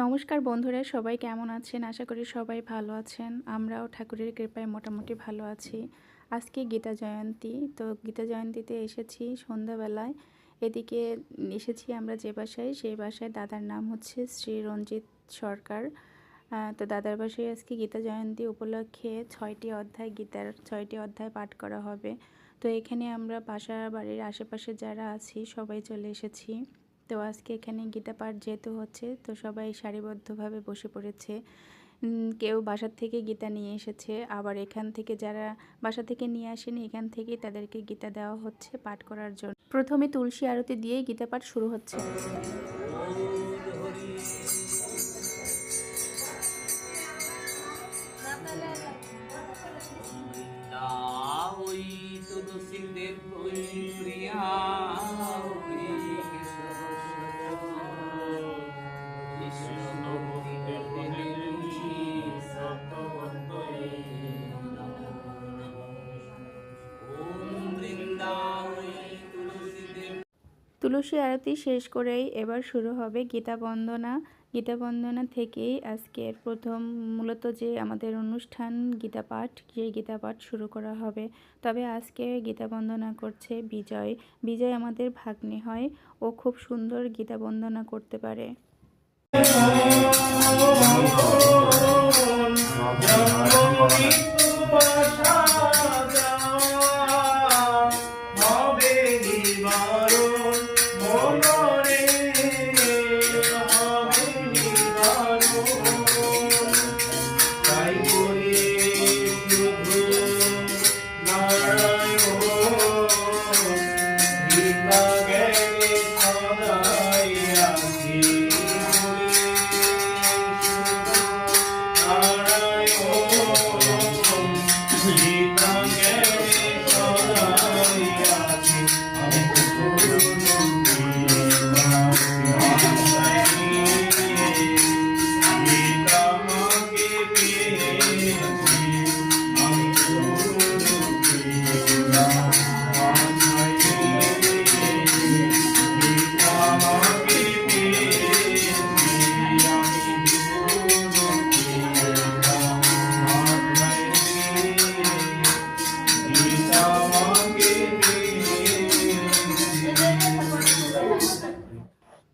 নমস্কার বন্ধুরা, সবাই কেমন আছেন? আশা করি সবাই ভালো আছেন। আমরাও ঠাকুরের কৃপায় মোটামুটি ভালো আছি। আজকে গীতা জয়ন্তী, তো গীতা জয়ন্তীতে এসেছি সন্ধ্যাবেলায়। এদিকে এসেছি আমরা যে বাসায়, সেই বাসায় দাদার নাম হচ্ছে শ্রী রঞ্জিত সরকার। তো দাদার বাসায় আজকে গীতা জয়ন্তী উপলক্ষে 6টি অধ্যায়, গীতার 6টি অধ্যায় পাঠ করা হবে। তো এখানে আমরা বাড়ির আশেপাশে যারা আছি সবাই চলে এসেছি। তো আজকে এখানে গীতা পাঠ যেহেতু হচ্ছে, তো সবাই সারিবদ্ধভাবে বসে পড়েছে। কেউ বাসার থেকে গীতা নিয়ে এসেছে, আবার এখান থেকে যারা বাসা থেকে নিয়ে আসেনি, এখান থেকেই তাদেরকে গীতা দেওয়া হচ্ছে পাঠ করার জন্য। প্রথমে তুলসী আরতি দিয়ে গীতা পাঠ শুরু হচ্ছে। তুলসী আরতি শেষ করেই এবার শুরু হবে গীতা বন্দনা। গীতা বন্দনা থেকেই আজকের প্রথম মূলত যে আমাদের অনুষ্ঠান গীতা পাঠ, সেই গীতা পাঠ শুরু করা হবে। তবে আজকে গীতা বন্দনা করছে বিজয়। বিজয় আমাদের ভাগ্নে হয়, ও খুব সুন্দর গীতা বন্দনা করতে পারে।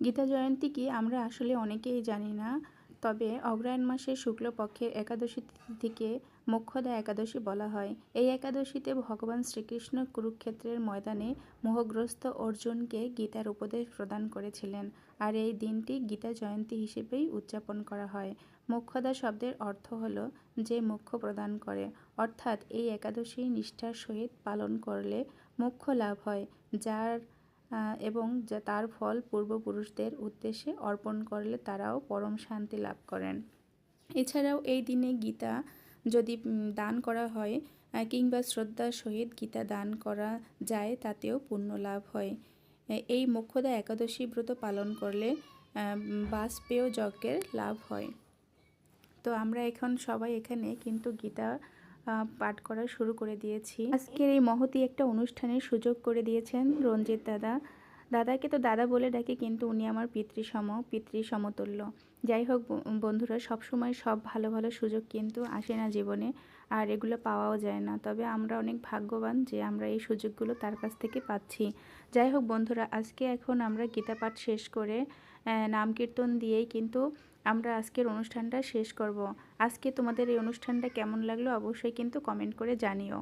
গীতা জয়ন্তী কি আমরা আসলে অনেকেই জানি না। তবে অগ্রহায়ণ মাসের শুক্লপক্ষের একাদশী তিথিকে মোক্ষদা একাদশী বলা হয়। এই একাদশীতে ভগবান শ্রীকৃষ্ণ কুরুক্ষেত্রের ময়দানে মোহগ্রস্ত অর্জুনকে গীতার উপদেশ প্রদান করেছিলেন, আর এই দিনটি গীতা জয়ন্তী হিসেবেই উদযাপন করা হয়। মোক্ষদা শব্দের অর্থ হল যে মোক্ষ প্রদান করে, অর্থাৎ এই একাদশী নিষ্ঠার সহিত পালন করলে মোক্ষ লাভ হয়, এবং তার ফল পূর্বপুরুষদের উদ্দেশ্যে অর্পণ করলে তারাও পরম শান্তি লাভ করেন। এছাড়াও এই দিনে গীতা যদি দান করা হয় কিংবা শ্রদ্ধার সহিত গীতা দান করা যায়, তাতেও পুণ্য লাভ হয়। এই মোক্ষদা একাদশী ব্রত পালন করলে বাজপেয় যজ্ঞের লাভ হয়। তো আমরা এখন সবাই এখানে কিন্তু গীতা পাঠ করা শুরু করে দিয়েছি। আজকের এই মহতী একটা অনুষ্ঠানের সুযোগ করে দিয়েছেন রঞ্জিত দাদা। দাদাকে তো দাদা বলে ডাকি, কিন্তু উনি আমার পিতৃ সমতুল্য। যাই হোক বন্ধুরা, সবসময় সব ভালো ভালো সুযোগ কিন্তু আসে না জীবনে, আর এগুলো পাওয়াও যায় না। তবে আমরা অনেক ভাগ্যবান যে আমরা এই সুযোগগুলো তার কাছ থেকে পাচ্ছি। যাই হোক বন্ধুরা, আজকে এখন আমরা গীতা পাঠ শেষ করে নাম কীর্তন দিয়েই কিন্তু আমরা আজকের অনুষ্ঠানটা শেষ করব। আজকে তোমাদের এই অনুষ্ঠানটা কেমন লাগলো অবশ্যই কিন্তু কমেন্ট করে জানিও।